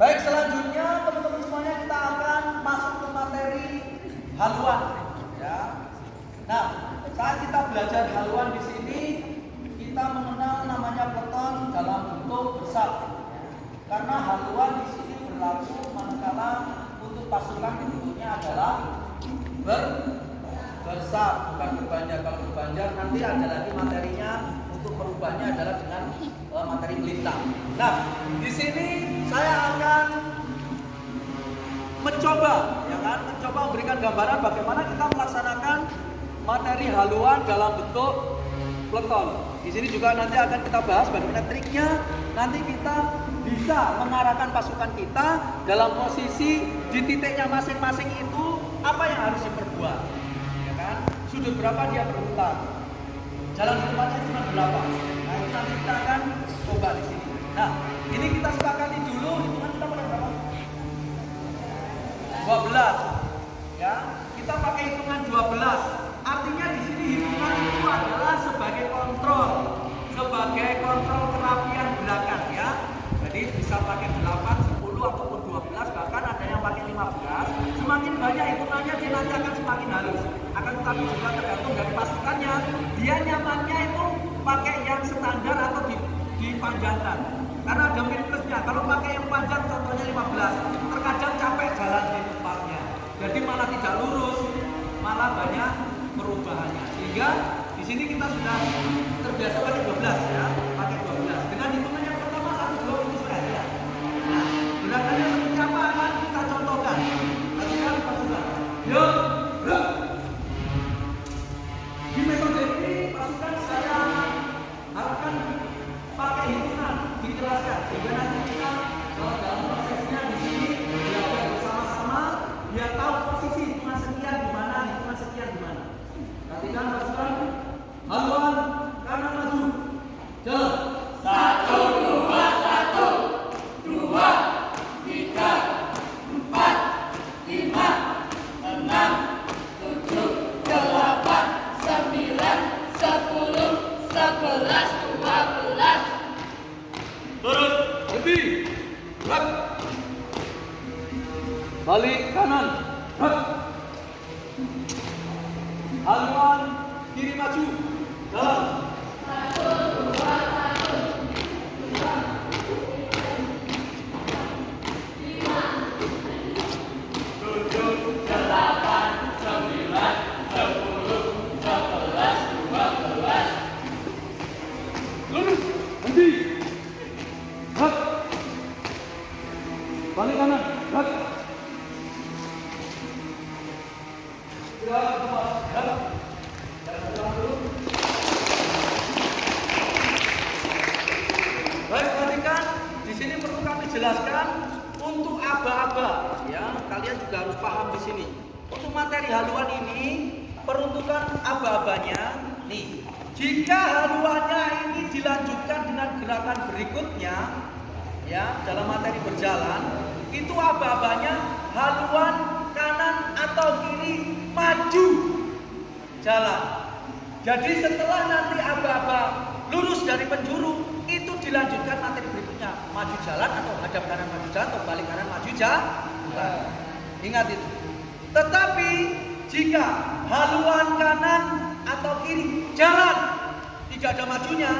Baik, selanjutnya teman-teman semuanya kita akan masuk ke materi haluan. Ya. Nah, saat kita belajar haluan di sini, kita mengenal namanya peleton dalam bentuk bersab. Karena haluan di sini berlaku manakala untuk pasukan bentuknya adalah bersab, bukan berbanjar. Kalau berbanjar nanti ada lagi materinya untuk merubahnya adalah dengan materi melintang. Nah, di sini saya akan mencoba memberikan gambaran bagaimana kita melaksanakan materi haluan dalam bentuk peleton. Di sini juga nanti akan kita bahas bagaimana triknya. Nanti kita bisa mengarahkan pasukan kita dalam posisi di titiknya masing-masing itu apa yang harus diperbuat, ya kan? Sudut berapa dia berputar, jalan di depannya cuma berapa. Nah, itu nanti kita akan coba di sini. Nah, ini kita sepakati dulu hitungan kita pakai berapa? 12. Ya, kita pakai hitungan 12. Artinya di sini hitungan itu adalah sebagai kontrol kerapian gerakan, ya. Jadi bisa pakai 8, 10 ataupun 12, bahkan ada yang pakai 15. Semakin banyak hitungannya dia nanti akan semakin halus. Akan tetapi juga tergantung dari pasukannya. Dia nyamannya itu pakai yang standar atau dipanjangkan. Karena ada min plusnya. Kalau pakai yang panjang contohnya 15, terkadang capek jalan di tempatnya. Jadi malah tidak lurus, malah banyak perubahannya. Sehingga di sini kita sudah terbiasa pakai 12, ya, pakai 12. Dengan hitungan yang pertama 1, 2 itu saja. Nah, gerakannya seperti apa akan kita contohkan. Perhatikan pasukan. Yuk, gerak. Di metode ini pasukan saya harapkan pakai hitungan dijelaskan sehingga nanti kita kalau dalam prosesnya di sini belajar bersama-sama dia tahu posisi hitungan sekian di mana, hitungan sekian di mana. Perhatikan pasukan. Haluan kanan maju. Jalan. 1, 2, 1, 2, 3, 4, 5, 6, 7, 8, 9, 10, 11, 12. Terus berhenti. Gerak. Balik kanan. Gerak. Haluan kiri maju. Jalan. 1, 2, 1, 2, 5, 7, 8, 9, 10, 11, 12. Lurus. Berhenti. Gerak. Balik kanan. Gerak. Gerak. Gerak. Baik, perhatikan. Di sini perlu kami jelaskan untuk aba-aba, ya. Kalian juga harus paham di sini. Untuk materi haluan ini, peruntukan aba-abanya, nih. Jika haluannya ini dilanjutkan dengan gerakan berikutnya, ya, dalam materi berjalan, itu aba-abanya haluan kanan atau kiri maju jalan. Jadi setelah nanti aba-aba lurus dari penjuru, itu dilanjutkan materi berikutnya, maju jalan atau hadap kanan maju jalan atau balik kanan maju jalan. Ingat itu. Tetapi jika haluan kanan atau kiri jalan tidak ada majunya,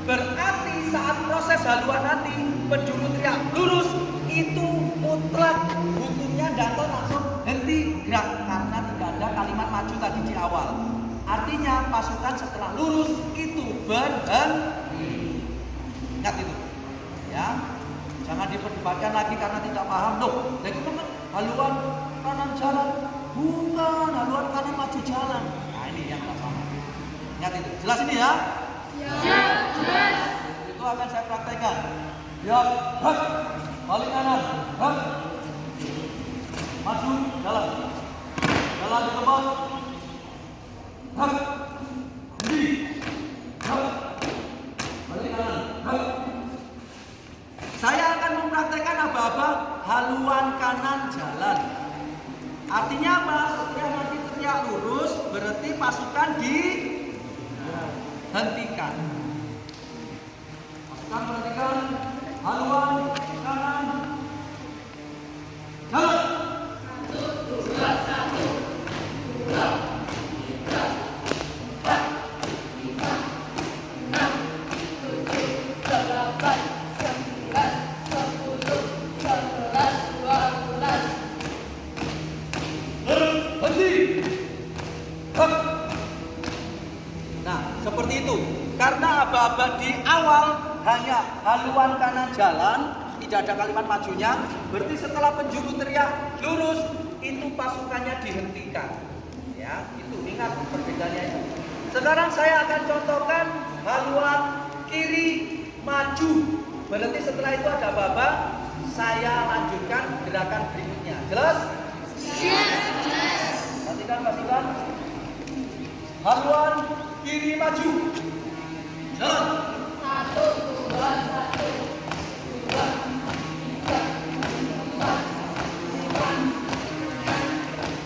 berarti saat proses haluan nanti penjuru teriak lurus, itu mutlak hukumnya datang langsung henti gerak karena tidak ada kalimat maju tadi di awal. Artinya pasukan setelah lurus itu berhenti. Ingat itu, ya. Jangan diperdebatkan lagi karena tidak paham. Loh, jadi haluan kanan jalan, bukan haluan kanan maju jalan. Nah, ini yang tidak sama. Ingat itu. Jelas ini ya? Ya, jelas. Itu akan saya praktekkan. Ya, hak. Balik kanan, hak. Maju, jalan. Jalan di tempat. Hak. Berhenti. Hak. Balik kanan, hak. Saya akan mempraktekkan aba-aba haluan kanan jalan. Artinya apa? Setelah nanti teriak lurus, berarti pasukan dihentikan. Pasukan perhatikan, haluan kanan aba-aba di awal hanya haluan kanan jalan, tidak ada kalimat majunya, berarti setelah penjuru teriak lurus, itu pasukannya dihentikan. Ya, itu ingat perbedaannya itu. Sekarang saya akan contohkan haluan kiri maju. Berarti setelah itu ada aba-aba, saya lanjutkan gerakan berikutnya. Jelas? Jelas. Pastikan. Haluan kiri maju. Jalan. 1, 2, 1, 2, 3, 4, 5,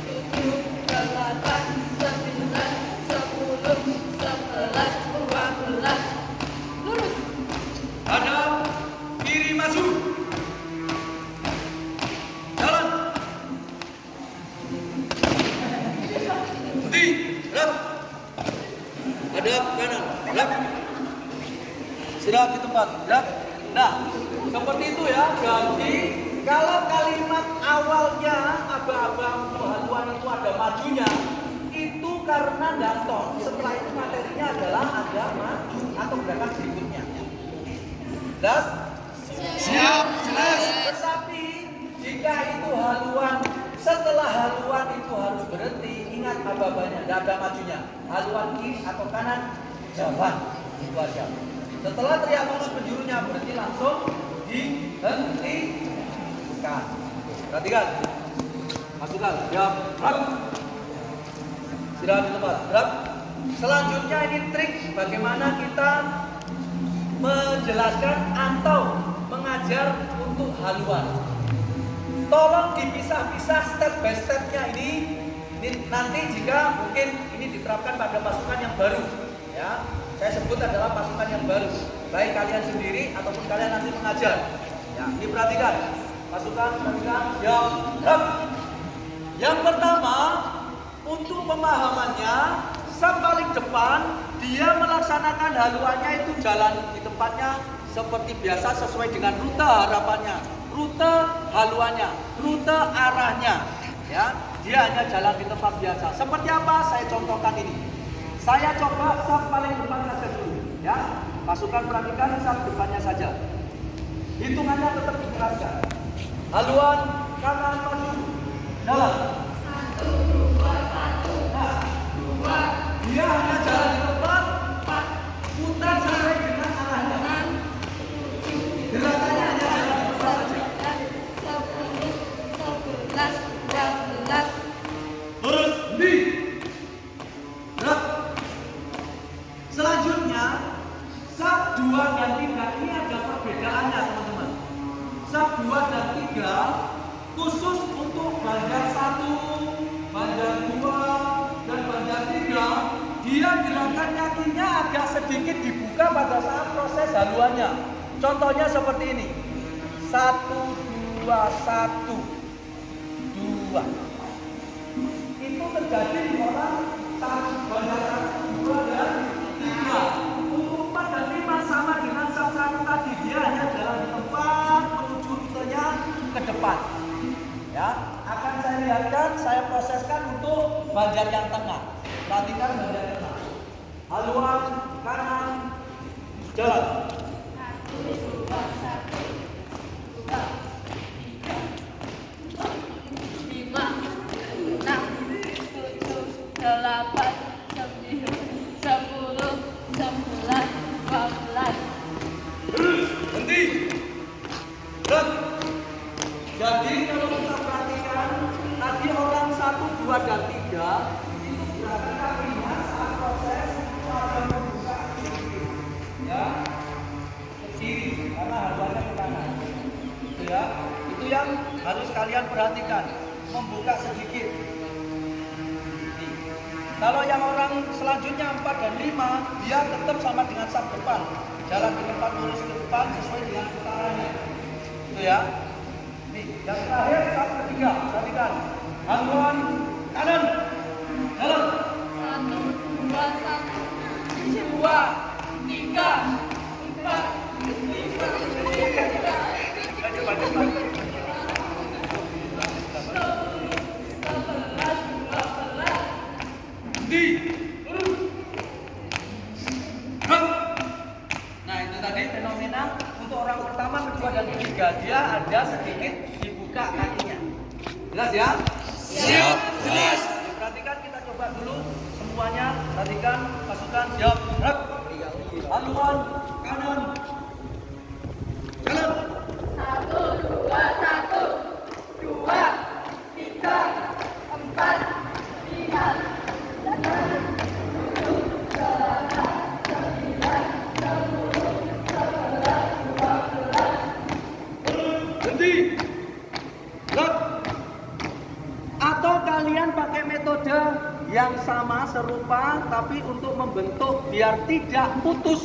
7, 8, 9, 10, 11, 12. Lurus. Hadap kiri maju. Jalan. Berhenti. Gerak. Hadap kanan. Gerak. Istirahat di tempat. Gerak. Nah, seperti itu ya. Jadi kalau kalimat awalnya aba-aba untuk haluan itu ada majunya, itu karena danton. Setelah itu materinya adalah ada maju atau gerakan berikutnya. Jelas? Siap, jelas. Tetapi jika itu haluan, setelah haluan itu harus berhenti, ingat aba-abanya, tidak ada majunya. Haluan kiri atau kanan, jalan. Itu aja. Setelah teriak lurus penjurunya, berarti langsung dihentikan. Perhatikan. Masukkan. Diam. Gerak. Istirahat di tempat. Gerak. Selanjutnya ini trik bagaimana kita menjelaskan atau mengajar untuk haluan. Tolong dipisah-pisah step by stepnya ini nanti jika mungkin ini diterapkan pada pasukan yang baru, ya. Saya sebut adalah pasukan yang baru, baik kalian sendiri ataupun kalian nanti mengajar. Ya, diperhatikan. Pasukan perhatikan yang gerak. Yang pertama, untuk pemahamannya, sub paling depan dia melaksanakan haluannya itu jalan di tempatnya seperti biasa sesuai dengan rute harapannya, rute haluannya, rute arahnya. Ya, dia hanya jalan di tempat biasa. Seperti apa? Saya contohkan ini. Saya coba sub paling depan saja dulu. Ya, pasukan perhatikan sub depannya saja. Hitungannya tetap dikeraskan. Haluan kanan maju, jalan. 1, 2, 1, Nah, 2, dia hanya jalan di tempat, putar sesuai dengan arahnya. 6, 7, Gerakannya hanya jalan di tempat saja. 10, 11, 12. Lurus, henti. Gerak. Selanjutnya, sub 2 dan 3 ini ada perbedaannya, teman-teman. Sub 2 dan 3 khusus untuk banjar 1, banjar 2, dan banjar 3, dia gerakan kakinya agak sedikit dibuka pada saat proses haluannya. Contohnya seperti ini. 1, 2, 1, 2. Itu terjadi di orang 1, banjar 1, 2, dan 3. Untuk 4 dan 5 sama dengan sub 1 tadi. Dia hanya jalan di tempat menuju rutenya ke depan. Ya, akan saya lihatkan, saya proseskan untuk banjar yang tengah. Perhatikan banjar tengah. Haluan kanan, jalan. 1, 2, 1, 2, 3, 4, 5, 6, 7, 8, 9, 10, 11, 12. Henti. Gerak. Jadi kalau kita perhatikan tadi orang 1, 2, dan 3 itu berarti kakinya saat proses akan membuka ke kiri, ya, ke kiri karena haluannya ke kanan. Itu ya, itu yang harus kalian perhatikan, membuka sedikit. Nih. Kalau yang orang selanjutnya 4 dan 5 dia tetap sama dengan sub depan, jalan di tempat lurus ke depan sesuai dengan putarannya. Itu ya. Nih, yang terakhir sub ketiga, perhatikan. Haluan kanan, jalan. 1, 2, 1, 2, 3, 4, 5, 6, 7, 8, 9, 10, 11, 12. Di. Gerak. ada sedikit dibuka kakinya. Jelas ya? Siap, jelas. Perhatikan, kita coba dulu semuanya. Perhatikan, pasukan siap. Gerak. Haluan kanan. Jalan. 1, 2, 1, 2, 3, 4, 5. Berhenti. Gerak. Atau kalian pakai metode yang sama serupa, tapi untuk membentuk biar tidak putus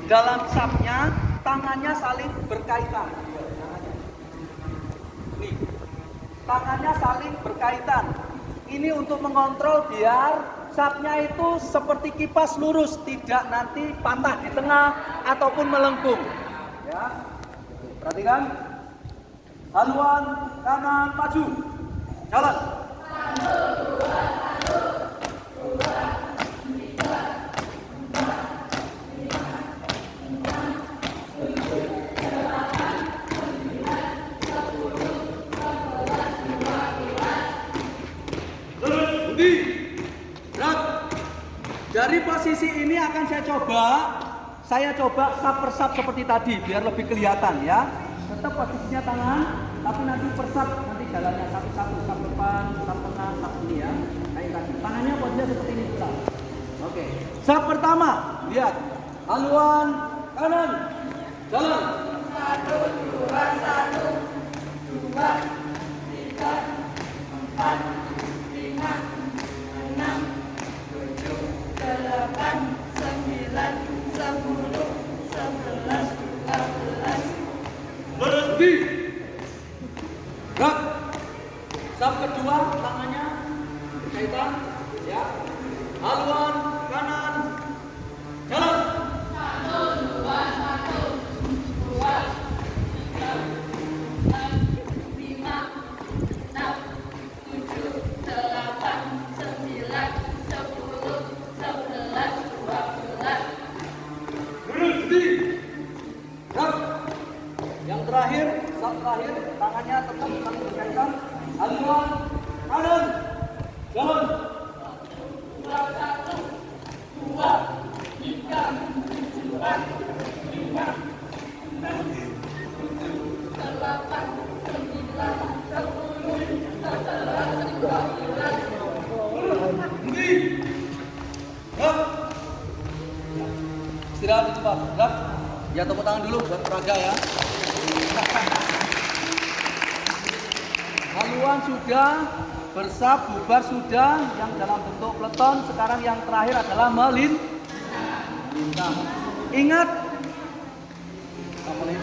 dalam sapnya, tangannya saling berkaitan. Nih, tangannya saling berkaitan. Ini untuk mengontrol biar sapnya itu seperti kipas lurus, tidak nanti patah di tengah ataupun melengkung. Ya, perhatikan. Haluan kanan maju, jalan. 1, 2, 1, 2, 3, 4, 5, 6, 7, 8, 9, 10, 11, 12. Berhenti. Gerak. Dari posisi ini akan saya coba sap per sap seperti tadi biar lebih kelihatan ya. Tetap posisinya tangan, tapi nanti per sap, nanti jalannya satu-satu, sap depan, sap tengah, sap ini ya. Kayak tadi. Tangannya posisinya seperti ini juga. Oke. Sap pertama, lihat. Haluan kanan. Jalan. 1, 2, 1, 2, 3, 4, 5, 6, 7, 8, 9, 10, 11, 12. Berhenti. Gerak. Sap kedua, tangannya berkaitan ya. Haluan kanan. Jalan. 1, 2, 1, 2, 3, 4, 5, 6, 7, 8, 9, 10, 11, 12. Berhenti. Gerak. Yang terakhir, sap terakhir, tangannya tetap saling berkaitan. Haluan kanan. Jalan. 2, 1, 2, 3, 4, 5, 6, 7, 8, 9, 10, 11, 12. Berhenti. Gerak. Istirahat di tempat. Gerak. Ya, tepuk tangan dulu buat peraga ya. Haluan sudah, bersap, bubar sudah, yang dalam bentuk peleton. Sekarang yang terakhir adalah melintang. Ingat, apa lagi?